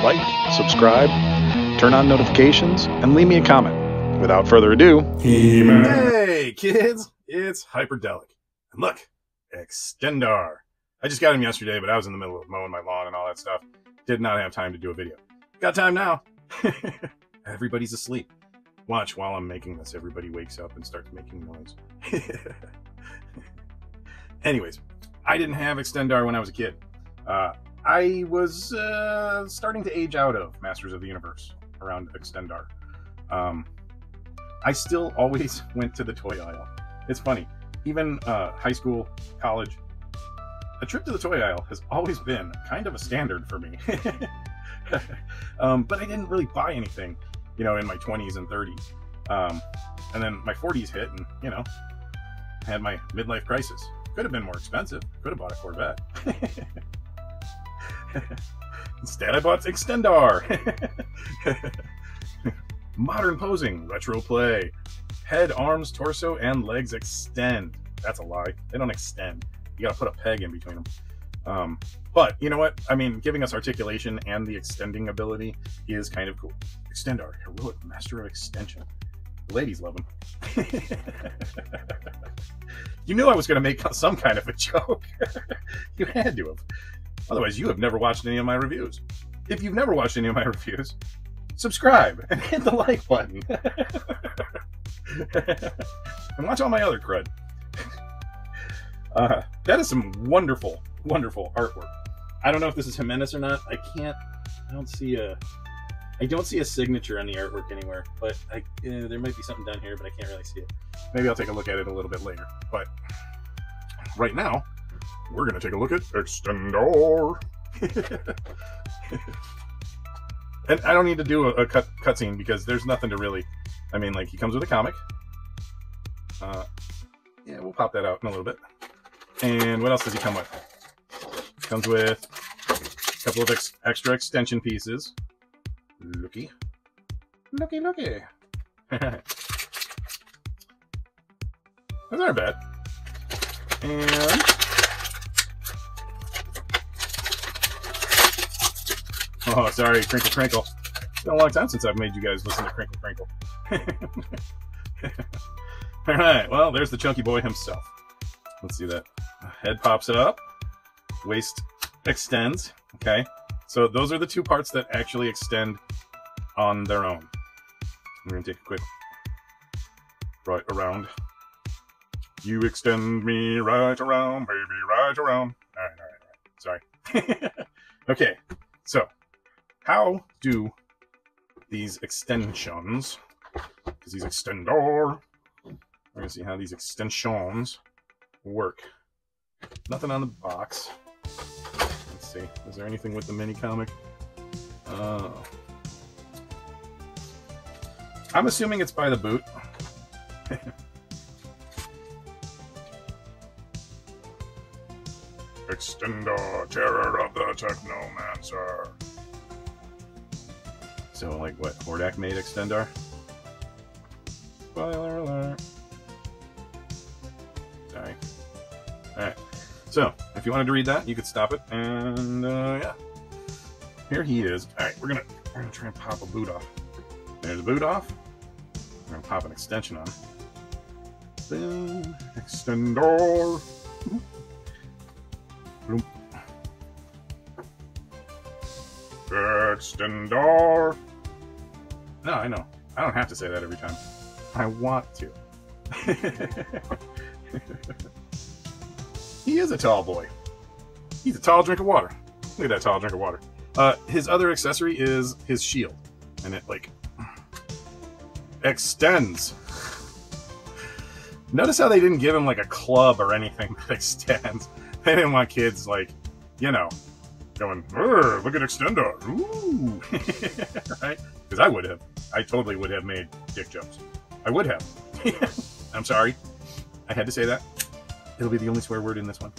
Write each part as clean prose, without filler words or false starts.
like, subscribe, turn on notifications, and leave me a comment. Without further ado, hey kids, it's Hyperdellic. And look, Extendar. I just got him yesterday, but I was in the middle of mowing my lawn and all that stuff. Did not have time to do a video. Got time now. Everybody's asleep. Watch while I'm making this. Everybody wakes up and starts making noise. Anyways, I didn't have Extendar when I was a kid. I was starting to age out of Masters of the Universe around Extendar. I still always went to the toy aisle. It's funny. Even high school, college, a trip to the toy aisle has always been kind of a standard for me. But I didn't really buy anything, you know, in my 20s and 30s. And then my 40s hit and, you know, had my midlife crisis. Could have been more expensive. Could have bought a Corvette. Instead, I bought Extendar. Modern posing, retro play. Head, arms, torso, and legs extend. That's a lie. They don't extend. You gotta put a peg in between them. But you know what? I mean, giving us articulation and the extending ability is kind of cool. Extendar, heroic master of extension. The ladies love him. You knew I was going to make some kind of a joke. You had to have. Otherwise, you have never watched any of my reviews. If you've never watched any of my reviews, subscribe and hit the like button. And watch all my other crud. That is some wonderful, wonderful artwork. I don't know if this is Jimenez or not. I don't see a signature on the artwork anywhere, but there might be something down here, but I can't really see it. Maybe I'll take a look at it a little bit later. But right now, we're going to take a look at Extendar. And I don't need to do a cutscene because there's nothing to really... I mean, like, he comes with a comic. Yeah, we'll pop that out in a little bit. And what else does he come with? Comes with a couple of extra extension pieces. Looky. Looky, looky. Those aren't bad. And... oh, sorry, Crinkle Crinkle. It's been a long time since I've made you guys listen to Crinkle Crinkle. Alright, well, there's the chunky boy himself. Let's see that. Head pops up. Waist extends. Okay. So those are the two parts that actually extend on their own. We're going to take a quick right around. You extend me right around, baby, right around. All right. Sorry. Okay, so how do these extensions, because these Extendar, we're going to see how these extensions work. Nothing on the box. Let's see. Is there anything with the mini comic? I'm assuming it's by the boot. Extendar, terror of the Technomancer. So, like, what? Hordak made Extendar? Spoiler alert. Sorry. Alright. So, if you wanted to read that, you could stop it. And, yeah. Here he is. Alright, we're gonna try and pop a boot off. There's a boot off. We're gonna pop an extension on. Boom. Extendar. Boom. Extendar. No, I know. I don't have to say that every time. I want to. He is a tall boy. He's a tall drink of water. Look at that tall drink of water. His other accessory is his shield. And it, like, extends. Notice how they didn't give him, like, a club or anything that extends. They didn't want kids, like, you know, going, look at Extendar. Ooh. Right? Because I would have. I totally would have made dick jokes. I would have. I'm sorry. I had to say that. It'll be the only swear word in this one.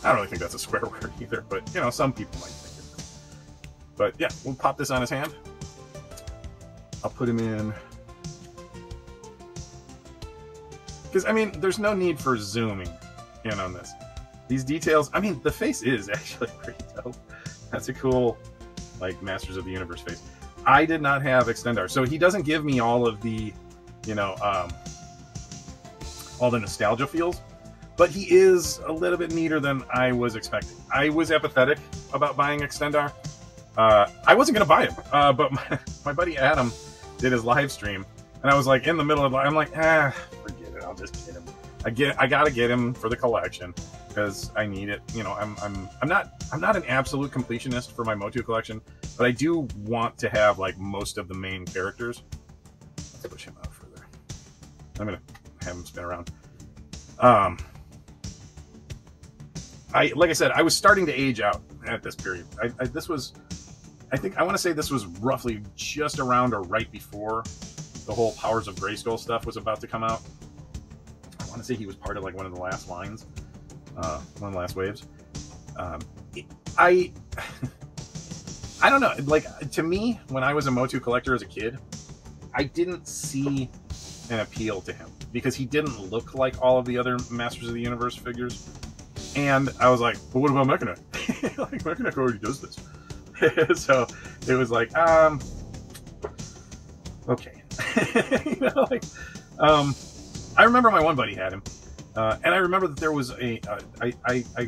I don't really think that's a swear word either, but, you know, some people might think it. But, yeah, we'll pop this on his hand. I'll put him in... because, I mean, there's no need for zooming in on this. These details, I mean, the face is actually pretty dope. That's a cool, like, Masters of the Universe face. I did not have Extendar, so he doesn't give me all of the, you know, all the nostalgia feels, but he is a little bit neater than I was expecting. I was apathetic about buying Extendar. I wasn't going to buy him, but my buddy Adam did his live stream, and I was like, in the middle of, I'm like, forget it, I'll just get him. I gotta get him for the collection because I need it. You know, I'm not an absolute completionist for my Motu collection, but I do want to have like most of the main characters. Let's push him out further. I'm gonna have him spin around. Like I said, I was starting to age out at this period. I want to say this was roughly just around or right before the whole Powers of Grayskull stuff was about to come out. I want to say he was part of like one of the last lines, one of the last waves. I don't know. Like, to me, when I was a Motu collector as a kid, I didn't see an appeal to him because he didn't look like all of the other Masters of the Universe figures. And I was like, well, what about Mechanic? Like, Mechanic already does this. So it was like, okay. You know, like, I remember my one buddy had him, and I remember that there was I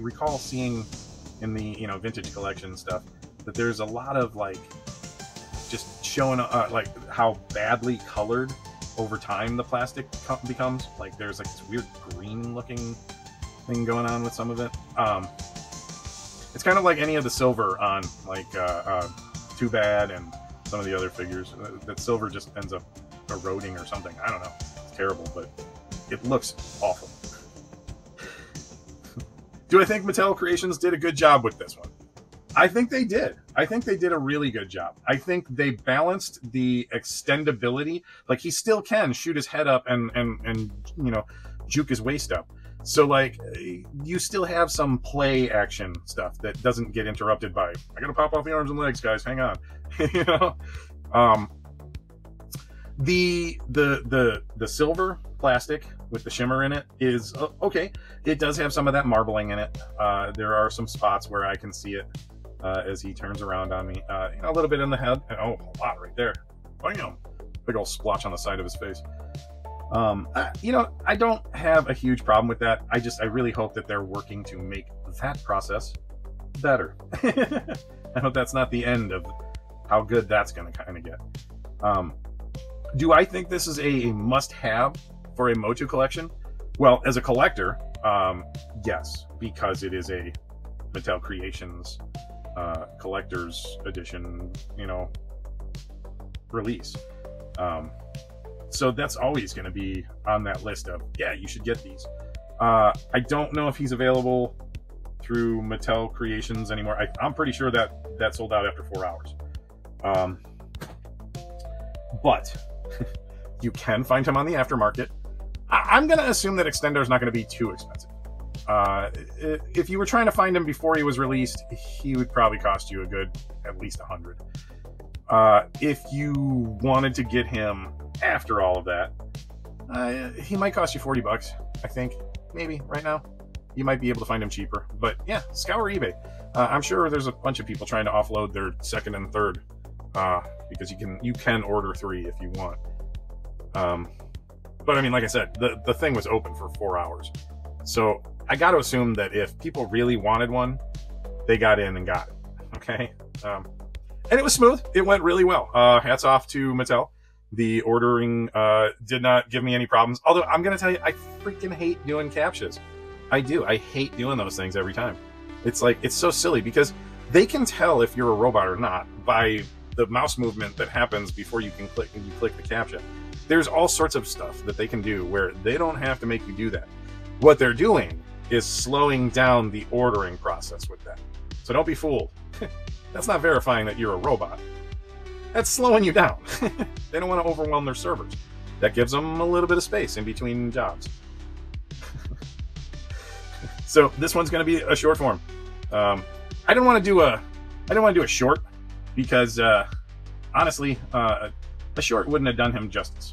recall seeing in the, you know, vintage collection stuff that there's a lot of like just showing like how badly colored over time the plastic becomes. Like there's like this weird green looking thing going on with some of it. It's kind of like any of the silver on like Too Bad and some of the other figures. That silver just ends up eroding or something. I don't know. It's terrible, but it looks awful. Do I think Mattel Creations did a good job with this one? I think they did. I think they did a really good job. I think they balanced the extendability. Like, he still can shoot his head up and you know, juke his waist up. So, like, you still have some play action stuff that doesn't get interrupted by, I gotta pop off the arms and legs, guys, hang on. You know? The silver plastic with the shimmer in it is okay. It does have some of that marbling in it. There are some spots where I can see it as he turns around on me. You know, a little bit in the head. Oh, a lot right there. Bam! Big old splotch on the side of his face. You know, I don't have a huge problem with that. I really hope that they're working to make that process better. I hope that's not the end of how good that's going to kind of get. Do I think this is a must-have for a Motu collection? Well, as a collector, yes, because it is a Mattel Creations collector's edition, you know, release. So that's always going to be on that list of, yeah, you should get these. I don't know if he's available through Mattel Creations anymore. I'm pretty sure that sold out after 4 hours. But you can find him on the aftermarket. I'm going to assume that Extendar is not going to be too expensive. If you were trying to find him before he was released, he would probably cost you a good at least $100. If you wanted to get him after all of that, he might cost you $40, I think. Maybe right now. You might be able to find him cheaper. But yeah, scour eBay. I'm sure there's a bunch of people trying to offload their second and third, because you can order 3 if you want. But I mean, like I said, the thing was open for 4 hours. So I got to assume that if people really wanted one, they got in and got it. Okay. And it was smooth. It went really well. Hats off to Mattel. The ordering did not give me any problems. Although I'm going to tell you, I freaking hate doing captchas. I do. I hate doing those things every time. It's like, it's so silly because they can tell if you're a robot or not by the mouse movement that happens before you can click and you click the captcha. There's all sorts of stuff that they can do where they don't have to make you do that. What they're doing is slowing down the ordering process with that. So don't be fooled. That's not verifying that you're a robot. That's slowing you down. They don't want to overwhelm their servers. That gives them a little bit of space in between jobs. So this one's going to be a short form. I didn't want to do a short because honestly, a short wouldn't have done him justice.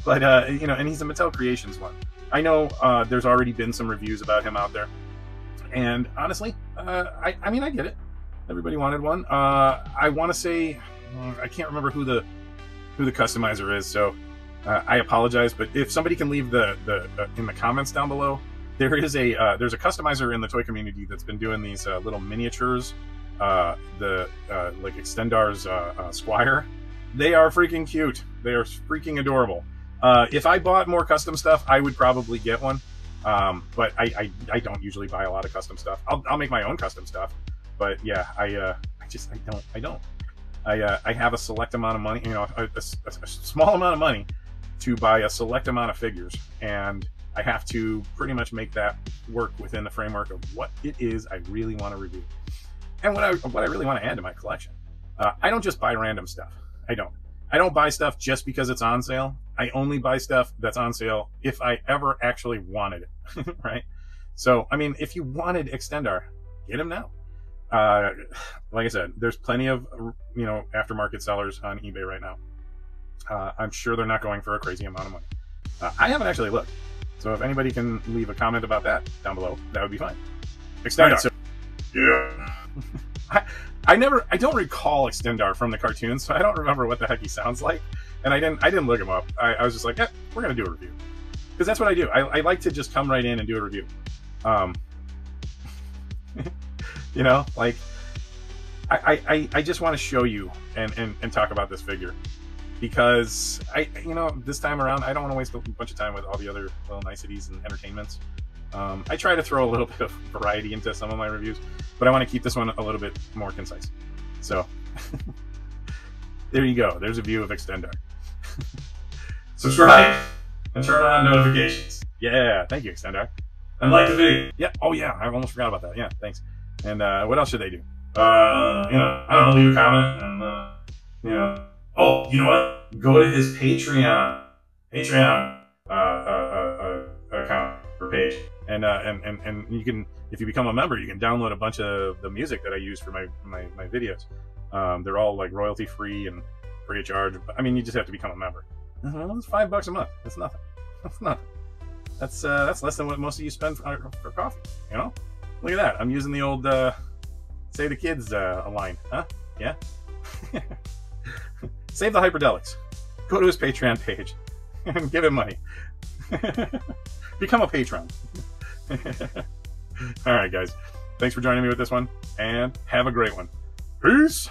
But you know, and he's a Mattel Creations one. I know there's already been some reviews about him out there, and honestly, I mean, I get it. Everybody wanted one. I want to say, I can't remember who the customizer is, so I apologize. But if somebody can leave the in the comments down below, there's a customizer in the toy community that's been doing these little miniatures, like Extendar's Squire. They are freaking cute. They are freaking adorable. If I bought more custom stuff, I would probably get one. But I don't usually buy a lot of custom stuff. I'll make my own custom stuff. But yeah, I don't. I have a select amount of money, you know, a small amount of money to buy a select amount of figures, and I have to pretty much make that work within the framework of what it is I really want to review, and what I really want to add to my collection. I don't just buy random stuff. I don't buy stuff just because it's on sale. I only buy stuff that's on sale if I ever actually wanted it, right? So, I mean, if you wanted Extendar, get him now. Like I said, there's plenty of, you know, aftermarket sellers on eBay right now. I'm sure they're not going for a crazy amount of money. I haven't actually looked, so if anybody can leave a comment about that down below, that would be fine. Extendar. Right, so, yeah. I don't recall Extendar from the cartoons, so I don't remember what the heck he sounds like, and I didn't look him up. I was just like, yeah, we're gonna do a review, because that's what I do. I like to just come right in and do a review. You know, like I just want to show you and talk about this figure, because you know, this time around I don't want to waste a bunch of time with all the other little niceties and entertainments. I try to throw a little bit of variety into some of my reviews, but I want to keep this one a little bit more concise. So there you go. There's a view of Extendar. Subscribe and turn on notifications. Yeah, thank you, Extendar. And like the video. Yeah. Oh yeah, I almost forgot about that. Yeah, thanks. And what else should they do? You know, I don't know, leave a comment and you know. Oh, you know what? Go to his Patreon account or page, and you can, if you become a member, you can download a bunch of the music that I use for my videos. They're all like royalty free and free of charge. I mean, you just have to become a member. It's $5 a month. That's nothing. That's nothing. That's less than what most of you spend for coffee. You know, look at that. I'm using the old Save the Kids line, huh? Yeah. Save the Hyperdellics. Go to his Patreon page and give him money. Become a patron. All right, guys. Thanks for joining me with this one, and have a great one. Peace.